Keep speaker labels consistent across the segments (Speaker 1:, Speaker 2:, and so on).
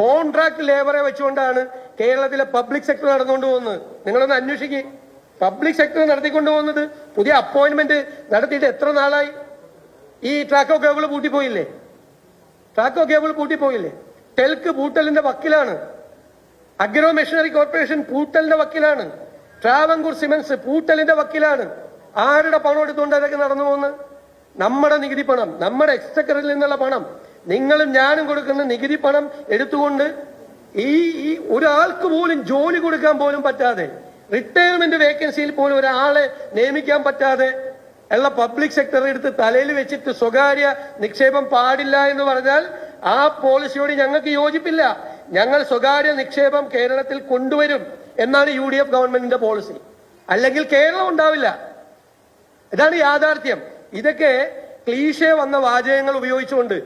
Speaker 1: Contract ലേബറെ വെച്ചുകൊണ്ടാണ് കേരളത്തിലെ public sector നടന്നുകൊണ്ട് പോകുന്നത്. നിങ്ങളൊന്ന് അന്വേഷിക്കുക. പബ്ലിക് സെക്ടർ നടത്തിക്കൊണ്ടു പോകുന്നത് പുതിയ അപ്പോയിന്റ്മെന്റ് നടത്തിയിട്ട് എത്ര നാളായി? ഈ ട്രാക്കോ കേബിൾ പൂട്ടിപ്പോയില്ലേ? ടെൽക്ക് പൂട്ടലിന്റെ വക്കിലാണ്. അഗ്രോ മെഷീനറി കോർപ്പറേഷൻ പൂട്ടലിന്റെ വക്കിലാണ്. ട്രാവൻകൂർ സിമന്റ്സ് പൂട്ടലിന്റെ വക്കിലാണ്. ആരുടെ പണം എടുത്തുകൊണ്ട് അതൊക്കെ നടന്നു പോകുന്നത്? നമ്മുടെ നികുതി പണം, നമ്മുടെ എക്സ്ചക്കറിൽ നിന്നുള്ള പണം, നിങ്ങളും ഞാനും കൊടുക്കുന്ന നികുതി പണം എടുത്തുകൊണ്ട് ഈ ഒരാൾക്ക് പോലും ജോലി കൊടുക്കാൻ പോലും പറ്റാതെ, റിട്ടയർമെന്റ് വേക്കൻസിയിൽ പോലും ഒരാളെ നിയമിക്കാൻ പറ്റാതെ ഉള്ള പബ്ലിക് സെക്ടർ എടുത്ത് തലയിൽ വെച്ചിട്ട് സ്വകാര്യ നിക്ഷേപം പാടില്ല എന്ന് പറഞ്ഞാൽ ആ പോളിസിയോട് ഞങ്ങൾക്ക് യോജിപ്പില്ല. ഞങ്ങൾ സ്വകാര്യ നിക്ഷേപം കേരളത്തിൽ കൊണ്ടുവരും എന്നാണ് UDF ഗവൺമെന്റിന്റെ പോളിസി. അല്ലെങ്കിൽ കേരളം ഉണ്ടാവില്ല. ഇതാണ് യാഥാർത്ഥ്യം. ഇതൊക്കെ ക്ലീഷേ വന്ന വാചകങ്ങൾ ഉപയോഗിച്ചുകൊണ്ട്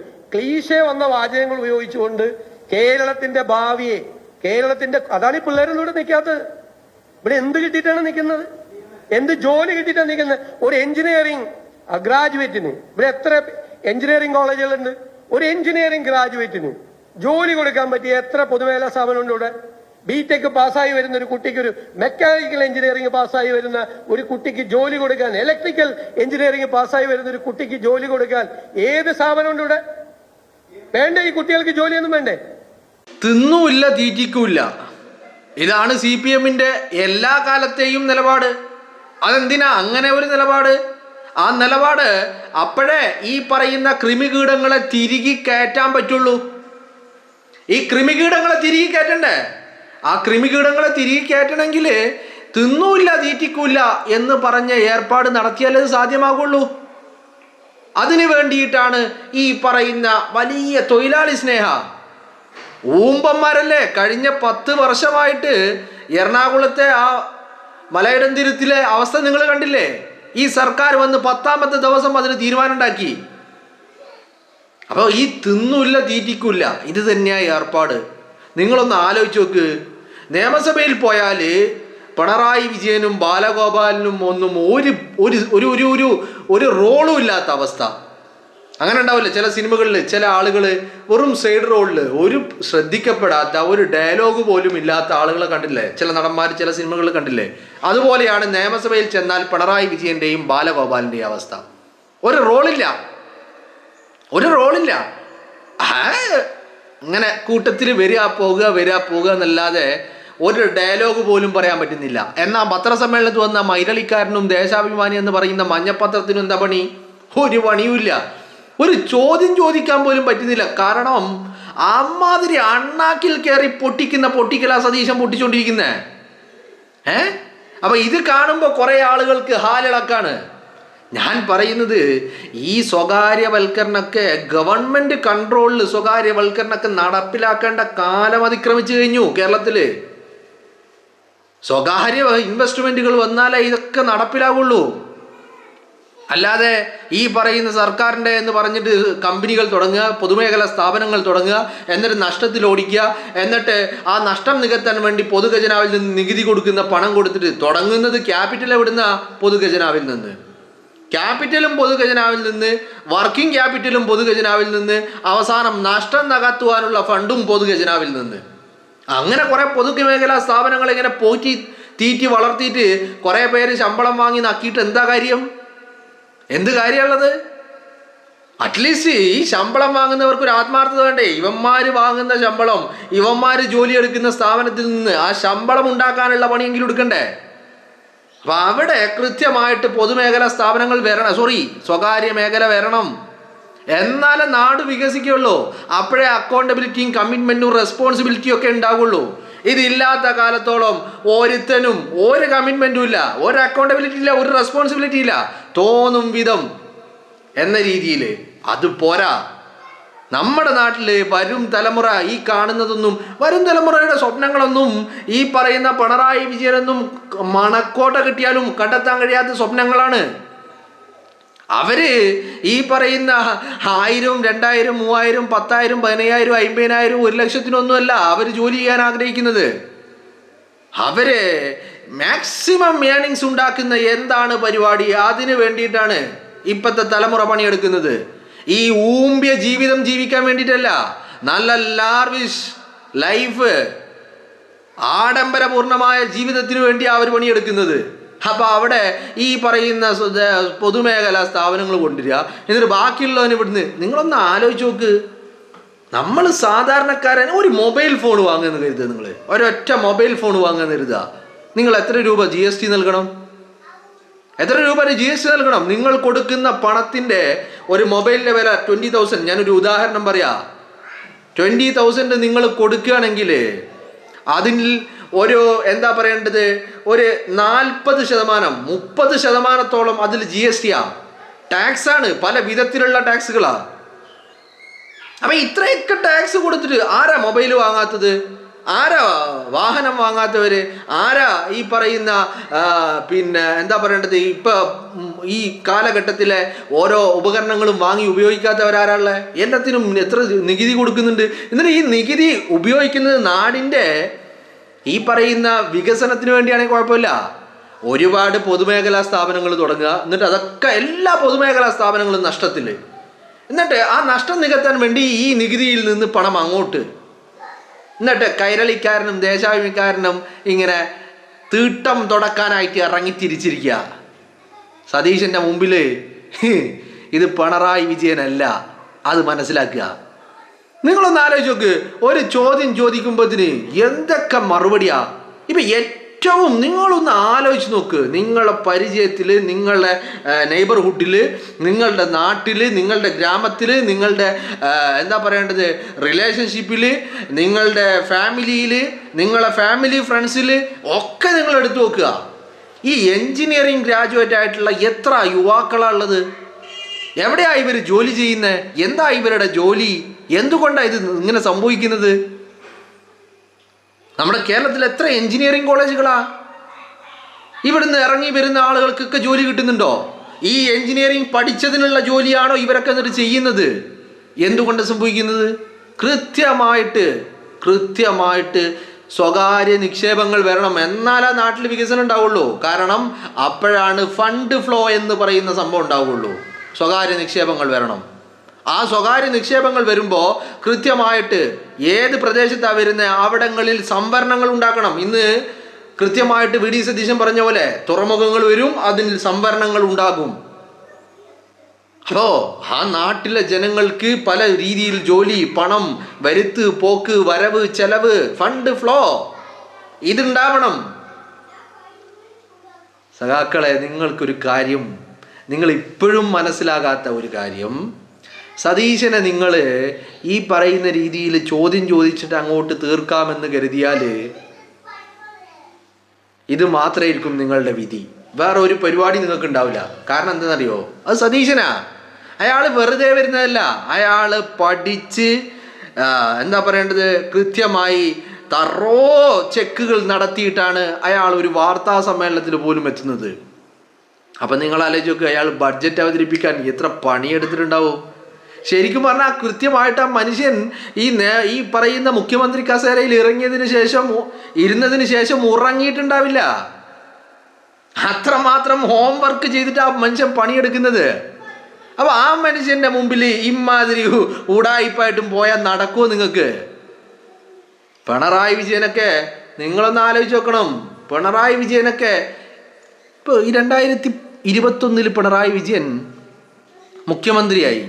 Speaker 1: കേരളത്തിന്റെ ഭാവിയെ, അതാണ് ഈ പിള്ളേരൊന്നും നിൽക്കാത്തത്. ഇവിടെ എന്ത് കിട്ടിയിട്ടാണ് നിൽക്കുന്നത്? എന്ത് ജോലി കിട്ടിയിട്ടാണ് നിൽക്കുന്നത്? ഒരു എഞ്ചിനീയറിംഗ് ഗ്രാജുവേറ്റിന്, ഇവിടെ എത്ര എഞ്ചിനീയറിംഗ് കോളേജുകളുണ്ട്? ഒരു എഞ്ചിനീയറിംഗ് ഗ്രാജുവേറ്റിന് ജോലി കൊടുക്കാൻ പറ്റിയ എത്ര പൊതുമേഖലാ സ്ഥാപനമുണ്ട് ഇവിടെ? ബിടെക് പാസ്സായി വരുന്ന ഒരു കുട്ടിക്ക്, ഒരു മെക്കാനിക്കൽ എഞ്ചിനീയറിംഗ് പാസ്സായി വരുന്ന ഒരു കുട്ടിക്ക് ജോലി കൊടുക്കാൻ, ഇലക്ട്രിക്കൽ എഞ്ചിനീയറിംഗ് പാസ്സായി വരുന്ന ഒരു കുട്ടിക്ക് ജോലി കൊടുക്കാൻ ഏത് സ്ഥാപനമുണ്ട് ഇവിടെ? വേണ്ടേ? ഈ കുട്ടികൾക്ക് ജോലിയൊന്നും വേണ്ടേ?
Speaker 2: തിന്നൂല്ല തീറ്റിക്കൂല്ല. ഇതാണ് CPMന്റെ എല്ലാ കാലത്തെയും നിലപാട്. അതെന്തിനാ അങ്ങനെ ഒരു നിലപാട്? ആ നിലപാട് അപ്പോഴേ ഈ പറയുന്ന കൃമികീടങ്ങളെ തിരികെ കയറ്റാൻ പറ്റുള്ളൂ. ഈ കൃമികീടങ്ങളെ തിരികെ കയറ്റണ്ടേ? ആ കൃമികീടങ്ങളെ തിരികെ കയറ്റണമെങ്കിൽ തിന്നൂല്ല തീറ്റിക്കൂല്ല എന്ന് പറഞ്ഞ ഏർപ്പാട് നടത്തിയാലേ അത് സാധ്യമാകുള്ളൂ. അതിനു വേണ്ടിയിട്ടാണ് ഈ പറയുന്ന വലിയ തൊഴിലാളി സ്നേഹ ഊമ്പന്മാരല്ലേ കഴിഞ്ഞ 10 വർഷമായിട്ട് എറണാകുളത്തെ ആ മലയിടന്തിരത്തിലെ അവസ്ഥ നിങ്ങൾ കണ്ടില്ലേ? ഈ സർക്കാർ വന്ന് 10ാമത്തെ ദിവസം അതിന് തീരുമാനം ഉണ്ടാക്കി. അപ്പോൾ ഈ തിന്നൂല്ല തീറ്റിക്കൂല്ല ഇത് തന്നെയാ ഏർപ്പാട്. നിങ്ങളൊന്ന് ആലോചിച്ച് നോക്ക്. നിയമസഭയിൽ പോയാൽ പിണറായി വിജയനും ബാലഗോപാലിനും ഒന്നും ഒരു റോളും ഇല്ലാത്ത അവസ്ഥ. അങ്ങനെ ഉണ്ടാവില്ല ചില സിനിമകളിൽ ചില ആളുകൾ വെറും സൈഡ് റോളിൽ ഒരു ശ്രദ്ധിക്കപ്പെടാത്ത ഒരു ഡയലോഗ് പോലും ഇല്ലാത്ത ആളുകളെ കണ്ടില്ലേ? ചില നടന്മാർ ചില സിനിമകളിൽ കണ്ടില്ലേ? അതുപോലെയാണ് നിയമസഭയിൽ ചെന്നാൽ പിണറായി വിജയന്റെയും ബാലഗോപാലിന്റെയും അവസ്ഥ. ഒരു റോളില്ല. അങ്ങനെ കൂട്ടത്തിൽ വരിക പോകുക എന്നല്ലാതെ ഒരു ഡയലോഗ് പോലും പറയാൻ പറ്റുന്നില്ല. എന്നാൽ പത്രസമ്മേളനത്തിൽ വന്ന മൈരളിക്കാരനും ദേശാഭിമാനി എന്ന് പറയുന്ന മഞ്ഞപ്പത്രത്തിനും എന്താ പണി? ഒരു പണിയുമില്ല. ഒരു ചോദ്യം ചോദിക്കാൻ പോലും പറ്റുന്നില്ല. കാരണം അമ്മാതിരി അണ്ണാക്കിൽ കയറി പൊട്ടിക്കലാ സതീശൻ പൊട്ടിച്ചോണ്ടിരിക്കുന്നേ. അപ്പൊ ഇത് കാണുമ്പോൾ കുറെ ആളുകൾക്ക് ഹാലിളക്കാണ്. ഞാൻ പറയുന്നത് ഈ സ്വകാര്യവൽക്കരണമൊക്കെ ഗവൺമെന്റ് കൺട്രോളിൽ സ്വകാര്യവൽക്കരണമൊക്കെ നടപ്പിലാക്കേണ്ട കാലം അതിക്രമിച്ചു കഴിഞ്ഞു. കേരളത്തില് സ്വകാര്യ ഇൻവെസ്റ്റ്മെന്റുകൾ വന്നാലേ ഇതൊക്കെ നടപ്പിലാവുള്ളൂ. അല്ലാതെ ഈ പറയുന്ന സർക്കാരിൻ്റെ എന്ന് പറഞ്ഞിട്ട് കമ്പനികൾ തുടങ്ങുക, പൊതുമേഖലാ സ്ഥാപനങ്ങൾ തുടങ്ങുക, എന്നിട്ട് നഷ്ടത്തിൽ ഓടിക്കുക, എന്നിട്ട് ആ നഷ്ടം നികത്താൻ വേണ്ടി പൊതുഖജനാവിൽ നിന്ന് നികുതി കൊടുക്കുന്ന പണം കൊടുത്തിട്ട് തുടങ്ങുന്നത് ക്യാപിറ്റൽ എവിടുന്ന? പൊതുഖജനാവിൽ നിന്ന്. ക്യാപിറ്റലും പൊതുഖജനാവിൽ നിന്ന്, വർക്കിംഗ് ക്യാപിറ്റലും പൊതുഖജനാവിൽ നിന്ന്, അവസാനം നഷ്ടം നികത്തുവാനുള്ള ഫണ്ടും പൊതുഖജനാവിൽ നിന്ന്. അങ്ങനെ കുറെ പൊതുമേഖലാ സ്ഥാപനങ്ങൾ ഇങ്ങനെ തീറ്റി വളർത്തിയിട്ട് കുറെ പേര് ശമ്പളം വാങ്ങി നക്കിയിട്ട് എന്താ കാര്യം? എന്ത് കാര്യമുള്ളത്? അറ്റ്ലീസ്റ്റ് ഈ ശമ്പളം വാങ്ങുന്നവർക്ക് ഒരു ആത്മാർത്ഥത വേണ്ടേ? ഇവന്മാര് വാങ്ങുന്ന ശമ്പളം, ഇവന്മാര് ജോലി എടുക്കുന്ന സ്ഥാപനത്തിൽ നിന്ന് ആ ശമ്പളം ഉണ്ടാക്കാനുള്ള പണിയെങ്കിലും എടുക്കണ്ടേ? അപ്പൊ അവിടെ കൃത്യമായിട്ട് പൊതുമേഖലാ സ്ഥാപനങ്ങൾ വരണം, സ്വകാര്യ മേഖല വരണം. എന്നാലേ നാട് വികസിക്കുള്ളൂ. അപ്പോഴേ അക്കൗണ്ടബിലിറ്റിയും കമ്മിറ്റ്മെന്റും റെസ്പോൺസിബിലിറ്റിയും ഒക്കെ ഉണ്ടാവുള്ളൂ. ഇതില്ലാത്ത കാലത്തോളം ഒരുത്തനും ഒരു കമ്മിറ്റ്മെന്റും ഇല്ല, ഒരു അക്കൗണ്ടബിലിറ്റി ഇല്ല, ഒരു റെസ്പോൺസിബിലിറ്റി ഇല്ല. തോന്നും വിധം എന്ന രീതിയിൽ അത് പോരാ. നമ്മുടെ നാട്ടിൽ വരും തലമുറ ഈ കാണുന്നതൊന്നും, വരും തലമുറയുടെ സ്വപ്നങ്ങളൊന്നും ഈ പറയുന്ന പിണറായി വിജയനൊന്നും മണക്കോട്ട കിട്ടിയാലും കണ്ടെത്താൻ കഴിയാത്ത സ്വപ്നങ്ങളാണ്. അവര് ഈ പറയുന്ന 1000, 2000, 3000, 10,000, 15,000, 50,000, 1,00,000 അവർ ജോലി ചെയ്യാൻ ആഗ്രഹിക്കുന്നത്. അവര് മാക്സിമം ഏണിങ്സ് ഉണ്ടാക്കുന്ന എന്താണ് പരിപാടി, അതിന് വേണ്ടിയിട്ടാണ് ഇപ്പോഴത്തെ തലമുറ പണിയെടുക്കുന്നത്. ഈ ഊമ്പിയ ജീവിതം ജീവിക്കാൻ വേണ്ടിയിട്ടല്ല, നല്ല ലാർവിഷ് ലൈഫ് ആഡംബരപൂർണമായ ജീവിതത്തിന് വേണ്ടി അവർ പണിയെടുക്കുന്നത്. അപ്പോൾ അവിടെ ഈ പറയുന്ന പൊതുമേഖലാ സ്ഥാപനങ്ങൾ കൊണ്ടുവരിക, എന്നിട്ട് ബാക്കിയുള്ളവന് ഇവിടുന്ന്. നിങ്ങളൊന്ന് ആലോചിച്ച് നോക്ക്, നമ്മൾ സാധാരണക്കാരൻ ഒരു മൊബൈൽ ഫോൺ വാങ്ങുമെന്ന് കരുതുക. നിങ്ങൾ ഒരൊറ്റ മൊബൈൽ ഫോൺ വാങ്ങുമെന്ന് കരുതുക. നിങ്ങൾ എത്ര രൂപ GST നൽകണം? എത്ര രൂപ GST നൽകണം? നിങ്ങൾ കൊടുക്കുന്ന പണത്തിൻ്റെ ഒരു മൊബൈലിൻ്റെ വില 20,000. ഞാനൊരു ഉദാഹരണം പറയാം. 20,000 നിങ്ങൾ കൊടുക്കുകയാണെങ്കിൽ അതിൽ ഒരു എന്താ പറയേണ്ടത്, ഒരു 40%, 30% അതിൽ GST-യാണ്, ടാക്സാണ്, പല വിധത്തിലുള്ള ടാക്സുകളാണ്. അപ്പം ഇത്രയൊക്കെ ടാക്സ് കൊടുത്തിട്ട് ആരാ മൊബൈൽ വാങ്ങാത്തത്? ആരാ വാഹനം വാങ്ങാത്തവര്? ആരാ ഈ പറയുന്ന പിന്നെ എന്താ പറയേണ്ടത്, ഇപ്പം ഈ കാലഘട്ടത്തിലെ ഓരോ ഉപകരണങ്ങളും വാങ്ങി ഉപയോഗിക്കാത്തവരാരാളെ? എല്ലാത്തിനും എത്ര നികുതി കൊടുക്കുന്നുണ്ട്. എന്നിട്ട് ഈ നികുതി ഉപയോഗിക്കുന്നത് നാടിൻ്റെ ഈ പറയുന്ന വികസനത്തിന് വേണ്ടിയാണെങ്കിൽ കുഴപ്പമില്ല. ഒരുപാട് പൊതുമേഖലാ സ്ഥാപനങ്ങൾ തുടങ്ങുക, എന്നിട്ട് അതൊക്കെ എല്ലാ പൊതുമേഖലാ സ്ഥാപനങ്ങളും നഷ്ടത്തിൽ. എന്നിട്ട് ആ നഷ്ടം നികത്താൻ വേണ്ടി ഈ നികുതിയിൽ നിന്ന് പണം അങ്ങോട്ട്, എന്നിട്ട് കൈരളിക്കാരനും ദേശാഭിമാനിക്കാരനും ഇങ്ങനെ തീട്ടം തുടക്കാനായിട്ട് ഇറങ്ങിത്തിരിച്ചിരിക്കുക. സതീശൻ്റെ മുമ്പിൽ ഇത് പിണറായി വിജയനല്ല, അത് മനസ്സിലാക്കുക. നിങ്ങളൊന്ന് ആലോചിച്ച് നോക്ക്, ഒരു ചോദ്യം ചോദിക്കുമ്പോഴത്തിന് എന്തൊക്കെ മറുപടിയാ. ഇപ്പം ഏറ്റവും നിങ്ങളൊന്ന് ആലോചിച്ച് നോക്ക്, നിങ്ങളുടെ പരിചയത്തിൽ, നിങ്ങളുടെ നെയ്ബർഹുഡിൽ, നിങ്ങളുടെ നാട്ടിൽ, നിങ്ങളുടെ ഗ്രാമത്തിൽ, നിങ്ങളുടെ എന്താ പറയേണ്ടത് റിലേഷൻഷിപ്പിൽ, നിങ്ങളുടെ ഫാമിലിയിൽ, നിങ്ങളുടെ ഫാമിലി ഫ്രണ്ട്സിൽ ഒക്കെ നിങ്ങൾ എടുത്തു നോക്കുക. ഈ എൻജിനീയറിംഗ് ഗ്രാജുവേറ്റ് ആയിട്ടുള്ള എത്ര യുവാക്കളാണുള്ളത്? എവിടെയാ ഇവർ ജോലി ചെയ്യുന്നത്? എന്താ ഇവരുടെ ജോലി? എന്തുകൊണ്ടാണ് ഇത് ഇങ്ങനെ സംഭവിക്കുന്നത്? നമ്മുടെ കേരളത്തിൽ എത്ര എൻജിനീയറിംഗ് കോളേജുകളാ? ഇവിടുന്ന് ഇറങ്ങി വരുന്ന ആളുകൾക്കൊക്കെ ജോലി കിട്ടുന്നുണ്ടോ? ഈ എൻജിനീയറിംഗ് പഠിച്ചതിനുള്ള ജോലിയാണോ ഇവരൊക്കെ എന്നിട്ട് ചെയ്യുന്നത്? എന്തുകൊണ്ട് സംഭവിക്കുന്നത്? കൃത്യമായിട്ട് സ്വകാര്യ നിക്ഷേപങ്ങൾ വരണം, എന്നാലേ നാട്ടിൽ വികസനം ഉണ്ടാവുള്ളൂ. കാരണം അപ്പോഴാണ് ഫണ്ട് ഫ്ലോ എന്ന് പറയുന്ന സംഭവം ഉണ്ടാവുള്ളൂ. സ്വകാര്യ നിക്ഷേപങ്ങൾ വരണം. ആ സ്വകാര്യ നിക്ഷേപങ്ങൾ വരുമ്പോൾ കൃത്യമായിട്ട് ഏത് പ്രദേശത്താണ് വരുന്നത് അവിടങ്ങളിൽ സംവരണങ്ങൾ ഉണ്ടാക്കണം. ഇന്ന് കൃത്യമായിട്ട് VD സതീശൻ പറഞ്ഞ പോലെ തുറമുഖങ്ങൾ വരും, അതിൽ സംവരണങ്ങൾ ഉണ്ടാകും. അപ്പോൾ ആ നാട്ടിലെ ജനങ്ങൾക്ക് പല രീതിയിൽ ജോലി, പണം, വരുത്ത് പോക്ക്, വരവ്, ചെലവ്, ഫണ്ട് ഫ്ലോ ഇതുണ്ടാവണം. സഖാക്കളെ, നിങ്ങൾക്കൊരു കാര്യം, നിങ്ങൾ ഇപ്പോഴും മനസ്സിലാകാത്ത ഒരു കാര്യം, സതീശനെ നിങ്ങൾ ഈ പറയുന്ന രീതിയിൽ ചോദ്യം ചോദിച്ചിട്ട് അങ്ങോട്ട് തീർക്കാമെന്ന് കരുതിയാൽ ഇത് മാത്രമായിരിക്കും നിങ്ങളുടെ വിധി. വേറെ ഒരു പരിപാടി നിങ്ങൾക്ക് ഉണ്ടാവില്ല. കാരണം എന്താണെന്നറിയോ? അത് സതീശനാ. അയാൾ വെറുതെ വരുന്നതല്ല, അയാൾ പഠിച്ച് എന്താ പറയേണ്ടത് കൃത്യമായി തറോ ചെക്കുകൾ നടത്തിയിട്ടാണ് അയാൾ ഒരു വാർത്താ സമ്മേളനത്തിൽ പോലും എത്തുന്നത്. അപ്പം നിങ്ങൾ ആലോചിച്ച് നോക്കുക, അയാൾ ബഡ്ജറ്റ് അവതരിപ്പിക്കാൻ എത്ര പണിയെടുത്തിട്ടുണ്ടാവും. ശരിക്കും പറഞ്ഞാൽ കൃത്യമായിട്ട് ആ മനുഷ്യൻ ഈ പറയുന്ന മുഖ്യമന്ത്രി കസേരയിൽ ഇരുന്നതിന് ശേഷം ഉറങ്ങിയിട്ടുണ്ടാവില്ല. അത്രമാത്രം ഹോംവർക്ക് ചെയ്തിട്ട് ആ മനുഷ്യൻ പണിയെടുക്കുന്നത്. അപ്പോൾ ആ മനുഷ്യൻ്റെ മുമ്പിൽ ഇമാതിരി ഉടായിപ്പായിട്ടും പോയാൽ നടക്കുമോ നിങ്ങൾക്ക്? പിണറായി വിജയനൊക്കെ നിങ്ങളൊന്ന് ആലോചിച്ച് നോക്കണം. പിണറായി വിജയനൊക്കെ ഇപ്പോൾ ഈ 2021 പിണറായി വിജയൻ മുഖ്യമന്ത്രിയായി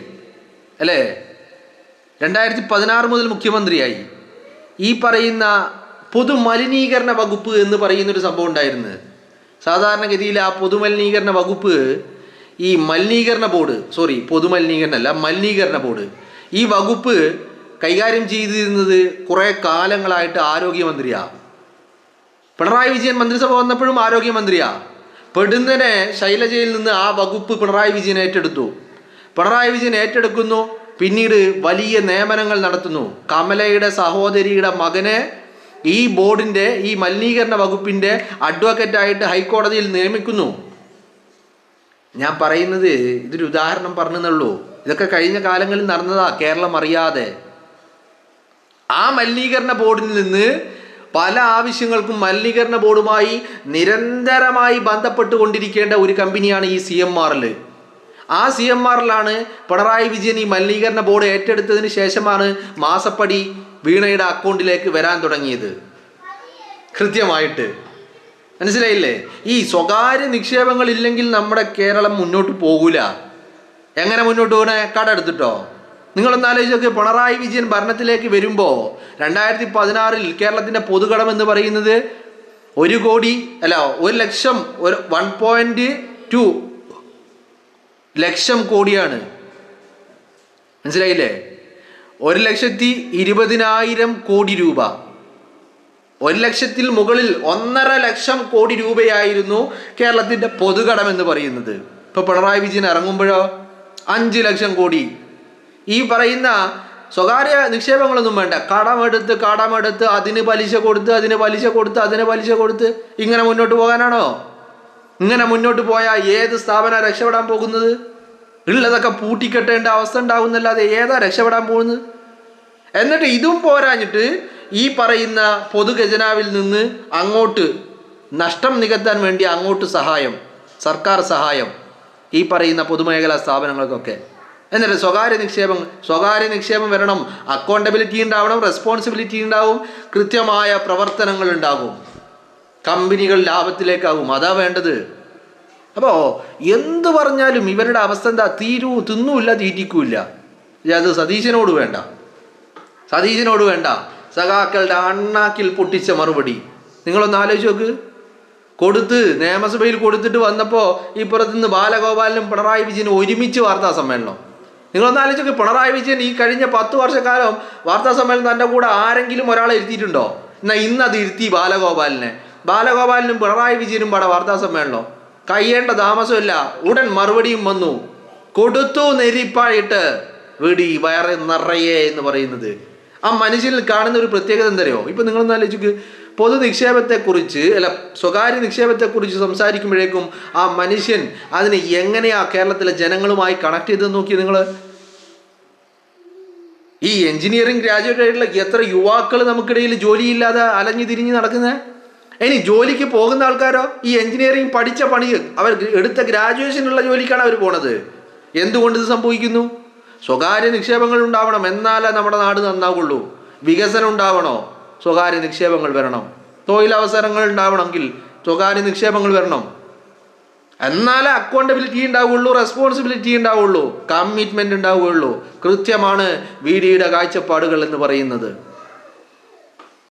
Speaker 2: അല്ലേ? 2016 മുതൽ മുഖ്യമന്ത്രിയായി. ഈ പറയുന്ന പൊതുമലിനീകരണ വകുപ്പ് എന്ന് പറയുന്നൊരു സംഭവം ഉണ്ടായിരുന്നു. സാധാരണഗതിയിൽ ആ പൊതുമലിനീകരണ വകുപ്പ് ഈ മലിനീകരണ ബോർഡ്, പൊതുമലിനീകരണമല്ല, മലിനീകരണ ബോർഡ്, ഈ വകുപ്പ് കൈകാര്യം ചെയ്തിരുന്നത് കുറേ കാലങ്ങളായിട്ട് ആരോഗ്യമന്ത്രിയാണ്. പിണറായി വിജയൻ മന്ത്രിസഭ വന്നപ്പോഴും ആരോഗ്യമന്ത്രിയാണ്. പെടുന്നനെ ശൈലജയിൽ നിന്ന് ആ വകുപ്പ് പിണറായി വിജയൻ ഏറ്റെടുത്തു. പിണറായി വിജയൻ ഏറ്റെടുക്കുന്നു, പിന്നീട് വലിയ നിയമനങ്ങൾ നടത്തുന്നു. കമലയുടെ സഹോദരിയുടെ മകനെ ഈ ബോർഡിൻ്റെ, ഈ മലിനീകരണ വകുപ്പിൻ്റെ അഡ്വക്കേറ്റായിട്ട് ഹൈക്കോടതിയിൽ നിയമിക്കുന്നു. ഞാൻ പറയുന്നത് ഇതൊരു ഉദാഹരണം പറഞ്ഞെന്നുള്ളൂ. ഇതൊക്കെ കഴിഞ്ഞ കാലങ്ങളിൽ നടന്നതാ, കേരളം അറിയാതെ. ആ മലിനീകരണ ബോർഡിൽ നിന്ന് പല ആവശ്യങ്ങൾക്കും മലിനീകരണ ബോർഡുമായി നിരന്തരമായി ബന്ധപ്പെട്ടുകൊണ്ടിരിക്കേണ്ട ഒരു കമ്പനിയാണ് ഈ CMRL. ആ CMRLാണ് പിണറായി വിജയൻ ഈ മലിനീകരണ ബോർഡ് ഏറ്റെടുത്തതിന് ശേഷമാണ് മാസപ്പടി വീണയുടെ അക്കൗണ്ടിലേക്ക് വരാൻ തുടങ്ങിയത്. കൃത്യമായിട്ട് മനസ്സിലായില്ലേ? ഈ സ്വകാര്യ നിക്ഷേപങ്ങൾ ഇല്ലെങ്കിൽ നമ്മുടെ കേരളം മുന്നോട്ട് പോകൂല. എങ്ങനെ മുന്നോട്ട് പോകണേ? കടമെടുത്തിട്ടോ? നിങ്ങളൊന്ന് ആലോചിച്ച് നോക്ക്. പിണറായി വിജയൻ ഭരണത്തിലേക്ക് വരുമ്പോൾ 2016 കേരളത്തിൻ്റെ പൊതുകടം എന്ന് പറയുന്നത് 1 കോടി അല്ല 1 ലക്ഷം 1.2 ലക്ഷം കോടിയാണ്. മനസ്സിലായില്ലേ? 1,20,000 കോടി രൂപ. 1 ലക്ഷത്തിൽ മുകളിൽ 1.5 ലക്ഷം കോടി രൂപയായിരുന്നു കേരളത്തിൻ്റെ പൊതുകടം എന്ന് പറയുന്നത്. ഇപ്പോൾ പിണറായി വിജയൻ ഇറങ്ങുമ്പോഴോ 5 ലക്ഷം കോടി. ഈ പറയുന്ന സ്വകാര്യ നിക്ഷേപങ്ങളൊന്നും വേണ്ട, കടമെടുത്ത് അതിന് പലിശ കൊടുത്ത് ഇങ്ങനെ മുന്നോട്ട് പോകാനാണോ? ഇങ്ങനെ മുന്നോട്ട് പോയാൽ ഏത് സ്ഥാപനം രക്ഷപ്പെടാൻ പോകുന്നത്? ഉള്ളതൊക്കെ പൂട്ടിക്കെട്ടേണ്ട അവസ്ഥ ഉണ്ടാവുന്നല്ലാതെ ഏതാ രക്ഷപ്പെടാൻ പോകുന്നത്? എന്നിട്ട് ഇതും പോരാഞ്ഞിട്ട് ഈ പറയുന്ന പൊതുഖജനാവിൽ നിന്ന് അങ്ങോട്ട് നഷ്ടം നികത്താൻ വേണ്ടി അങ്ങോട്ട് സഹായം, സർക്കാർ സഹായം ഈ പറയുന്ന പൊതുമേഖലാ സ്ഥാപനങ്ങൾക്കൊക്കെ. എന്നിട്ട് സ്വകാര്യ നിക്ഷേപം വരണം, അക്കൗണ്ടബിലിറ്റി ഉണ്ടാവണം, റെസ്പോൺസിബിലിറ്റി ഉണ്ടാവും, കൃത്യമായ പ്രവർത്തനങ്ങൾ ഉണ്ടാകും, കമ്പനികൾ ലാഭത്തിലേക്കാവും. അതാ വേണ്ടത്. അപ്പോൾ എന്ത് പറഞ്ഞാലും ഇവരുടെ അവസ്ഥ എന്താ? തിന്നൂല്ല തീറ്റിക്കൂല്ല. അത് സതീശനോട് വേണ്ട. സഖാക്കളുടെ അണ്ണാക്കിൽ പൊട്ടിച്ച മറുപടി നിങ്ങളൊന്ന് ആലോചിച്ച് നോക്ക്. നിയമസഭയിൽ കൊടുത്തിട്ട് വന്നപ്പോൾ ഇപ്പുറത്തുനിന്ന് ബാലഗോപാലിനും പിണറായി വിജയനും ഒരുമിച്ച് വാർത്താ സമ്മേളനം. നിങ്ങളൊന്ന് ആലോചിച്ച് നോക്ക്. പിണറായി വിജയൻ ഈ കഴിഞ്ഞ 10 വർഷക്കാലം വാർത്താ സമ്മേളനം തൻ്റെ കൂടെ ആരെങ്കിലും ഒരാളെ ഇരുത്തിയിട്ടുണ്ടോ? എന്നാൽ ഇന്നത് ഇരുത്തി ബാലഗോപാലിനും പിണറായി വിജയനും പാടെ വാർത്താ സമ്മേളനം. കഴിയേണ്ട താമസമില്ല, ഉടൻ മറുപടിയും വന്നു. കൊടുത്തു നെരിപ്പായിട്ട് വെടി വയറ് നിറയെ എന്ന് പറയുന്നത്. ആ മനുഷ്യനിൽ കാണുന്ന ഒരു പ്രത്യേകത എന്തറിയോ? ഇപ്പം നിങ്ങളൊന്ന് ആലോചിക്ക്. പൊതു നിക്ഷേപത്തെക്കുറിച്ച് സ്വകാര്യ നിക്ഷേപത്തെക്കുറിച്ച് സംസാരിക്കുമ്പോഴേക്കും ആ മനുഷ്യൻ അതിനെ എങ്ങനെയാ കേരളത്തിലെ ജനങ്ങളുമായി കണക്ട് ചെയ്ത് നോക്കി നിങ്ങൾ. ഈ എഞ്ചിനീയറിംഗ് ഗ്രാജുവേറ്റ് ആയിട്ടുള്ള എത്ര യുവാക്കൾ നമുക്കിടയിൽ ജോലിയില്ലാതെ അലഞ്ഞു തിരിഞ്ഞ് നടക്കുന്നത്. ഇനി ജോലിക്ക് പോകുന്ന ആൾക്കാരോ ഈ എഞ്ചിനീയറിംഗ് പഠിച്ച പണി അവർ എടുത്ത ഗ്രാജുവേഷനുള്ള ജോലിക്കാണ് അവർ പോണത്. എന്തുകൊണ്ട് ഇത് സംഭവിക്കുന്നു? സ്വകാര്യ നിക്ഷേപങ്ങൾ ഉണ്ടാവണം, എന്നാലേ നമ്മുടെ നാട് നന്നാവുള്ളൂ. വികസനം ഉണ്ടാവണോ? സ്വകാര്യ നിക്ഷേപങ്ങൾ വരണം. തൊഴിലവസരങ്ങൾ ഉണ്ടാവണമെങ്കിൽ സ്വകാര്യ നിക്ഷേപങ്ങൾ വരണം. എന്നാലേ അക്കൗണ്ടബിലിറ്റി ഉണ്ടാവുള്ളൂ, റെസ്പോൺസിബിലിറ്റി ഉണ്ടാവുള്ളൂ, കമ്മിറ്റ്മെന്റ് ഉണ്ടാവുകയുള്ളൂ. കൃത്യമാണ് വി ഡിയുടെ കാഴ്ചപ്പാടുകൾ എന്ന് പറയുന്നത്.